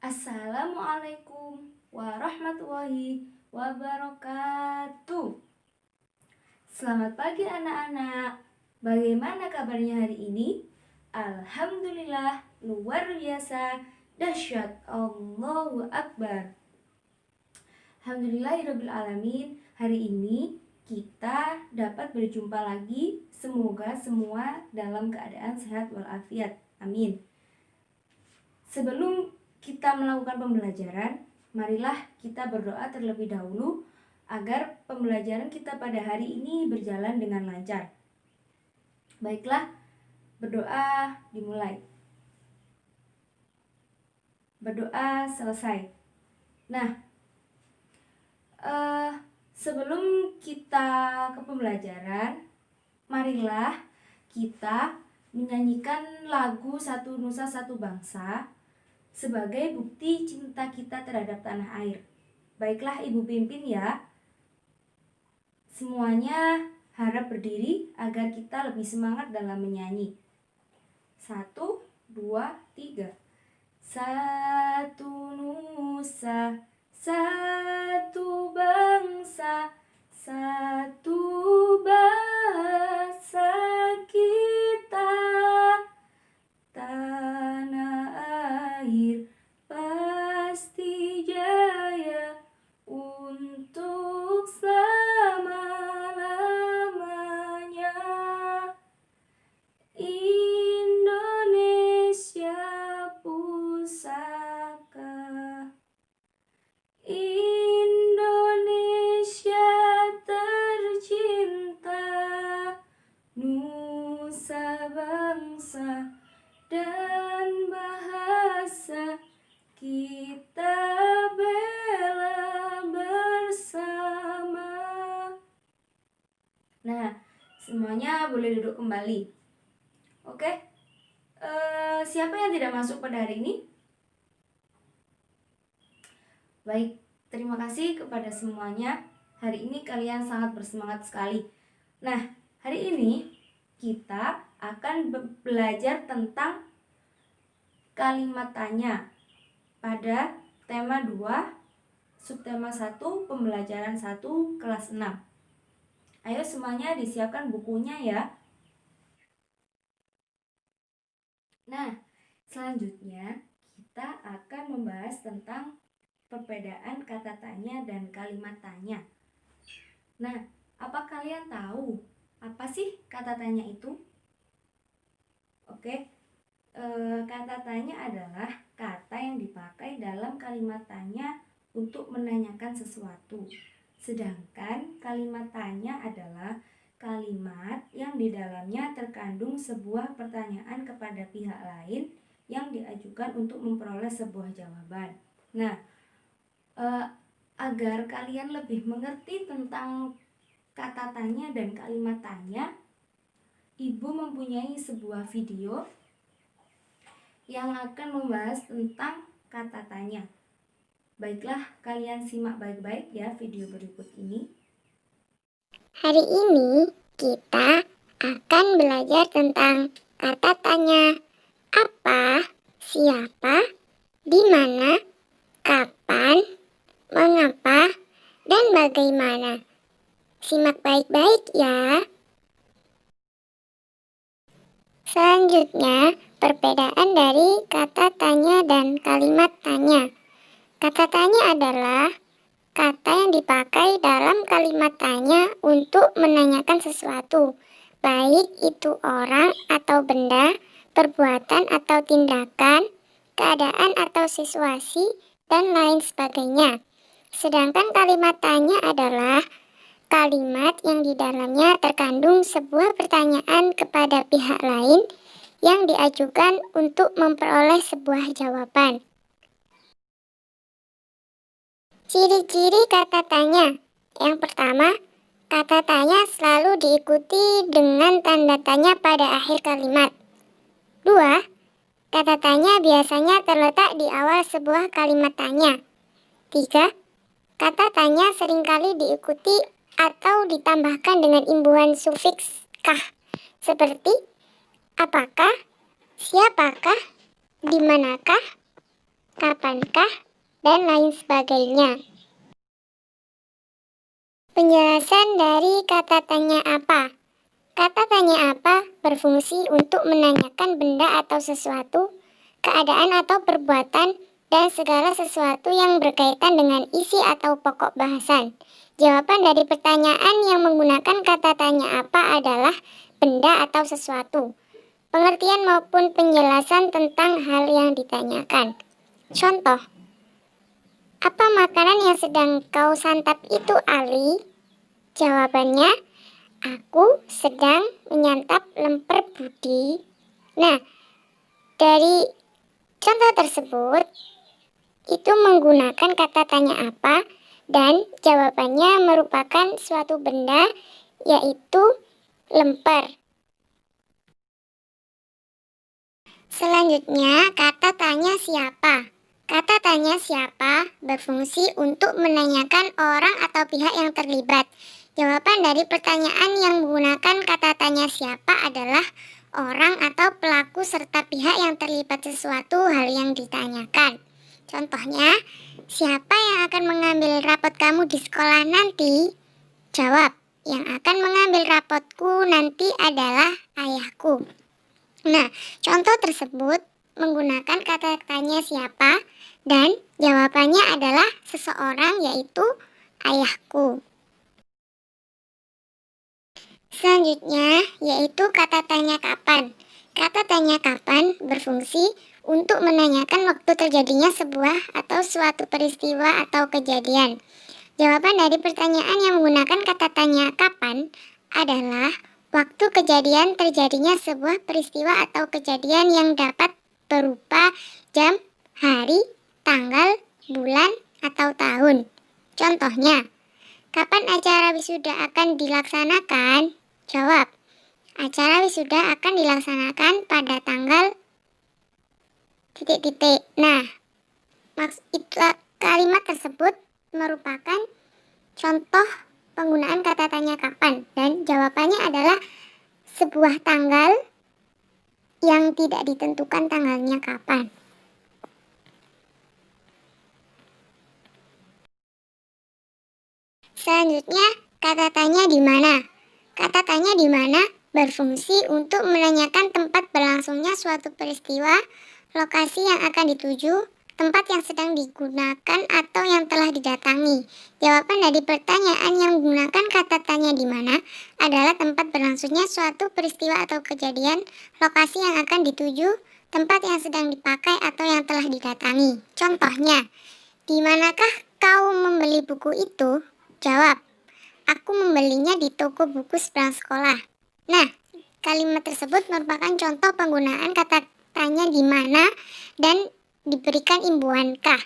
Assalamualaikum warahmatullahi wabarakatuh. Selamat pagi anak-anak. Bagaimana kabarnya hari ini? Alhamdulillah, luar biasa, dahsyat, Allahu Akbar. Alhamdulillahirrabbilalamin. Hari ini kita dapat berjumpa lagi. Semoga semua dalam keadaan sehat walafiat. Amin. Sebelum kita melakukan pembelajaran, marilah kita berdoa terlebih dahulu agar pembelajaran kita pada hari ini berjalan dengan lancar. Baiklah, berdoa dimulai. Berdoa selesai. Nah, sebelum kita ke pembelajaran, marilah kita menyanyikan lagu Satu Nusa Satu Bangsa sebagai bukti cinta kita terhadap tanah air. Baiklah Ibu pimpin ya. Semuanya harap berdiri agar kita lebih semangat dalam menyanyi. 1, 2, 3. Satu nusa, satu bangsa, satu bahasa kita. Tanah air pasti jaya untuk selama-lamanya. Indonesia pusaka, Indonesia tercinta, nusa bangsa dan bahasa kita bela bersama. Nah, semuanya boleh duduk kembali. Oke, siapa yang tidak masuk pada hari ini? Baik, terima kasih kepada semuanya. Hari ini kalian sangat bersemangat sekali. Nah, hari ini kita akan belajar tentang kalimat tanya pada tema 2, subtema 1, pembelajaran 1, kelas 6. Ayo semuanya disiapkan bukunya ya. Nah, selanjutnya kita akan membahas tentang perbedaan kata tanya dan kalimat tanya. Nah, apa kalian tahu apa sih kata tanya itu? Oke, kata tanya adalah kata yang dipakai dalam kalimat tanya untuk menanyakan sesuatu. Sedangkan kalimat tanya adalah kalimat yang di dalamnya terkandung sebuah pertanyaan kepada pihak lain yang diajukan untuk memperoleh sebuah jawaban. Nah, agar kalian lebih mengerti tentang kata tanya dan kalimat tanya, Ibu mempunyai sebuah video yang akan membahas tentang kata tanya. Baiklah, kalian simak baik-baik ya video berikut ini. Hari ini kita akan belajar tentang kata tanya apa, siapa, di mana, kapan, mengapa, dan bagaimana. Simak baik-baik ya. Selanjutnya, perbedaan dari kata tanya dan kalimat tanya. Kata tanya adalah kata yang dipakai dalam kalimat tanya untuk menanyakan sesuatu, baik itu orang atau benda, perbuatan atau tindakan, keadaan atau situasi, dan lain sebagainya. Sedangkan kalimat tanya adalah kalimat yang di dalamnya terkandung sebuah pertanyaan kepada pihak lain yang diajukan untuk memperoleh sebuah jawaban. Ciri-ciri kata tanya. Yang pertama, kata tanya selalu diikuti dengan tanda tanya pada akhir kalimat. 2. Kata tanya biasanya terletak di awal sebuah kalimat tanya. 3. Kata tanya seringkali diikuti atau ditambahkan dengan imbuhan sufiks kah, seperti apakah, siapakah, dimanakah, kapankah, dan lain sebagainya. Penjelasan dari kata tanya apa. Kata tanya apa berfungsi untuk menanyakan benda atau sesuatu, keadaan atau perbuatan, dan segala sesuatu yang berkaitan dengan isi atau pokok bahasan. Jawaban dari pertanyaan yang menggunakan kata tanya apa adalah benda atau sesuatu. Pengertian maupun penjelasan tentang hal yang ditanyakan. Contoh, apa makanan yang sedang kau santap itu, Ali? Jawabannya, aku sedang menyantap lemper Budi. Nah, dari contoh tersebut, itu menggunakan kata tanya apa dan jawabannya merupakan suatu benda, yaitu lemper. Selanjutnya, kata tanya siapa. Kata tanya siapa berfungsi untuk menanyakan orang atau pihak yang terlibat. Jawaban dari pertanyaan yang menggunakan kata tanya siapa adalah orang atau pelaku serta pihak yang terlibat sesuatu hal yang ditanyakan. Contohnya, siapa yang akan mengambil rapot kamu di sekolah nanti? Jawab, yang akan mengambil rapotku nanti adalah ayahku. Nah, contoh tersebut menggunakan kata tanya siapa dan jawabannya adalah seseorang, yaitu ayahku. Selanjutnya yaitu kata tanya kapan. Kata tanya kapan berfungsi untuk menanyakan waktu terjadinya sebuah atau suatu peristiwa atau kejadian. Jawaban dari pertanyaan yang menggunakan kata tanya kapan adalah waktu kejadian terjadinya sebuah peristiwa atau kejadian yang dapat berupa jam, hari, tanggal, bulan, atau tahun. Contohnya, kapan acara wisuda akan dilaksanakan? Jawab, acara wisuda akan dilaksanakan pada tanggal titik-titik. Nah, kalimat tersebut merupakan contoh penggunaan kata tanya kapan dan jawabannya adalah sebuah tanggal yang tidak ditentukan tanggalnya kapan. Selanjutnya, kata tanya di mana. Kata tanya di mana berfungsi untuk menanyakan tempat berlangsungnya suatu peristiwa, lokasi yang akan dituju, tempat yang sedang digunakan atau yang telah didatangi. Jawaban dari pertanyaan yang menggunakan kata tanya di mana adalah tempat berlangsungnya suatu peristiwa atau kejadian, lokasi yang akan dituju, tempat yang sedang dipakai atau yang telah didatangi. Contohnya, di manakah kau membeli buku itu? Jawab, aku membelinya di toko buku seberang sekolah. Nah, kalimat tersebut merupakan contoh penggunaan kata tanya di mana dan diberikan imbuhan kah.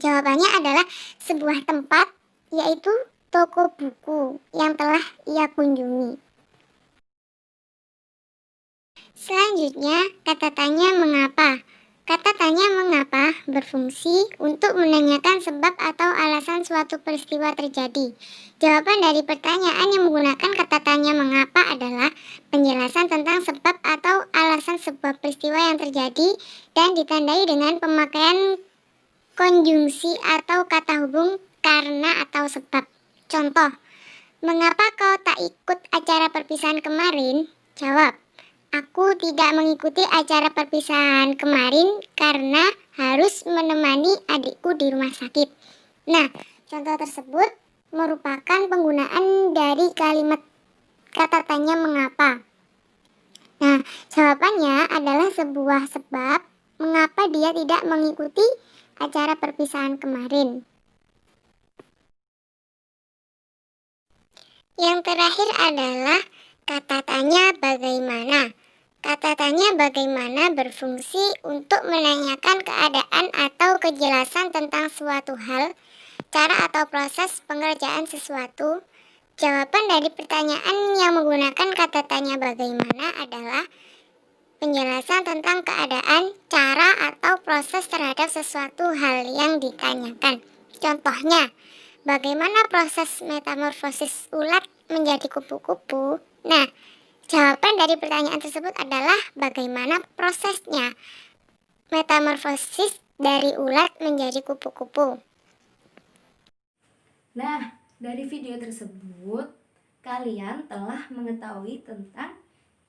Jawabannya adalah sebuah tempat, yaitu toko buku yang telah ia kunjungi. Selanjutnya, kata tanya mengapa. Kata tanya mengapa berfungsi untuk menanyakan sebab atau alasan suatu peristiwa terjadi. Jawaban dari pertanyaan yang menggunakan kata tanya mengapa adalah penjelasan tentang sebab atau alasan sebuah peristiwa yang terjadi dan ditandai dengan pemakaian konjungsi atau kata hubung karena atau sebab. Contoh, mengapa kau tak ikut acara perpisahan kemarin? Jawab, aku tidak mengikuti acara perpisahan kemarin karena harus menemani adikku di rumah sakit. Nah, contoh tersebut merupakan penggunaan dari kalimat kata tanya mengapa. Nah, jawabannya adalah sebuah sebab mengapa dia tidak mengikuti acara perpisahan kemarin. Yang terakhir adalah kata tanya bagaimana. Kata tanya bagaimana berfungsi untuk menanyakan keadaan atau kejelasan tentang suatu hal, cara atau proses pengerjaan sesuatu. Jawaban dari pertanyaan yang menggunakan kata tanya bagaimana adalah penjelasan tentang keadaan, cara atau proses terhadap sesuatu hal yang ditanyakan. Contohnya, bagaimana proses metamorfosis ulat menjadi kupu-kupu? Nah, jawaban dari pertanyaan tersebut adalah bagaimana prosesnya. Metamorfosis Dari ulat menjadi kupu-kupu. Nah, dari video tersebut, kalian telah mengetahui tentang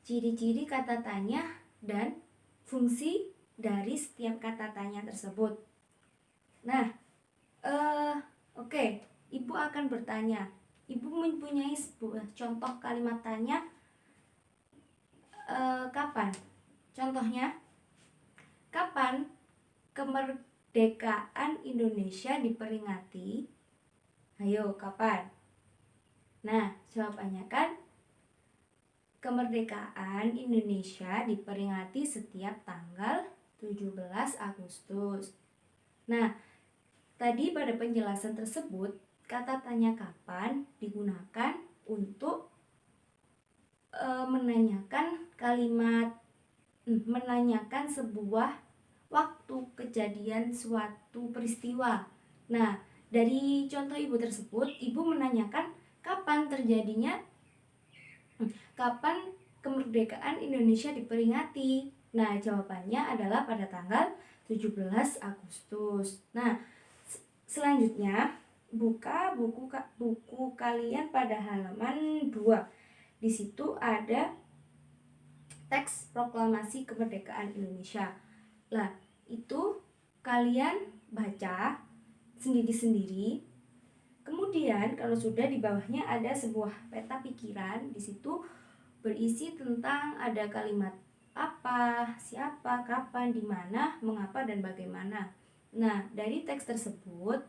ciri-ciri kata tanya dan fungsi dari setiap kata tanya tersebut. Nah, oke, Ibu akan bertanya. Ibu mempunyai sebuah contoh kalimat tanya kapan? Contohnya, kapan kemerdekaan Indonesia diperingati? Ayo, kapan? Nah, jawabannya kan kemerdekaan Indonesia diperingati setiap tanggal 17 Agustus. Nah, tadi pada penjelasan tersebut, kata tanya kapan digunakan untuk menanyakan sebuah waktu kejadian suatu peristiwa. Nah, dari contoh Ibu tersebut, Ibu menanyakan kapan kemerdekaan Indonesia diperingati. Nah, jawabannya adalah pada tanggal 17 Agustus. Nah, selanjutnya buka buku kalian pada halaman 2. Di situ ada teks proklamasi kemerdekaan Indonesia. Lah, itu kalian baca sendiri-sendiri. Kemudian kalau sudah, di bawahnya ada sebuah peta pikiran. Di situ berisi tentang ada kalimat apa, siapa, kapan, di mana, mengapa, dan bagaimana. Nah, dari teks tersebut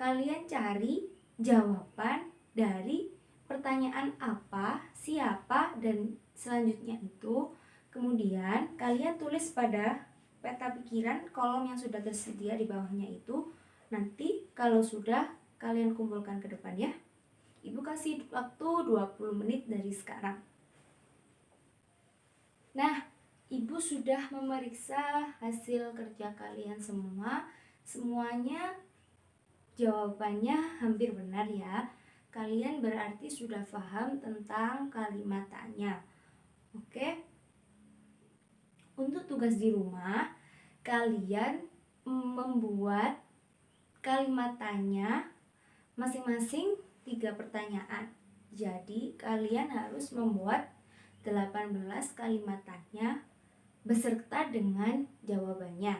kalian cari jawaban dari pertanyaan apa, siapa, dan selanjutnya itu. Kemudian kalian tulis pada peta pikiran kolom yang sudah tersedia di bawahnya itu. Nanti kalau sudah, kalian kumpulkan ke depan ya. Ibu kasih waktu 20 menit dari sekarang. Nah, Ibu sudah memeriksa hasil kerja kalian semua. Semuanya jawabannya hampir benar ya. Kalian berarti sudah paham tentang kalimat tanya. Oke. Untuk tugas di rumah, kalian membuat kalimat tanya masing-masing 3 pertanyaan. Jadi, kalian harus membuat 18 kalimat tanya beserta dengan jawabannya.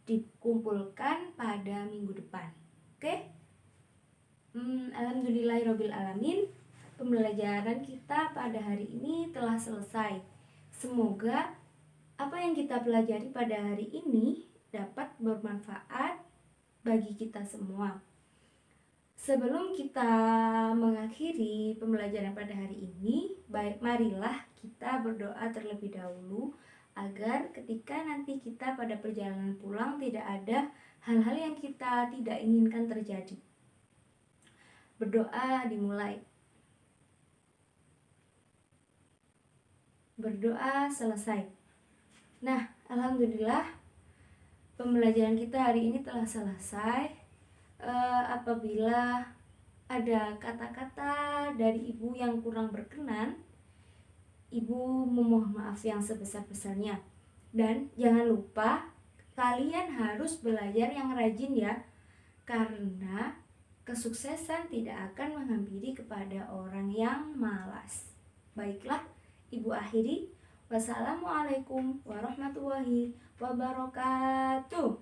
Dikumpulkan pada minggu depan. Oke? Alhamdulillahirobbilalamin, pembelajaran kita pada hari ini telah selesai. Semoga apa yang kita pelajari pada hari ini dapat bermanfaat bagi kita semua. Sebelum kita mengakhiri pembelajaran pada hari ini, marilah kita berdoa terlebih dahulu agar ketika nanti kita pada perjalanan pulang tidak ada hal-hal yang kita tidak inginkan terjadi. Berdoa dimulai. Berdoa selesai. Nah, alhamdulillah pembelajaran kita hari ini telah selesai. Apabila ada kata-kata dari Ibu yang kurang berkenan, Ibu memohon maaf yang sebesar-besarnya. Dan jangan lupa kalian harus belajar yang rajin ya, karena kesuksesan tidak akan menghampiri kepada orang yang malas. Baiklah, Ibu akhiri. Wassalamualaikum warahmatullahi wabarakatuh.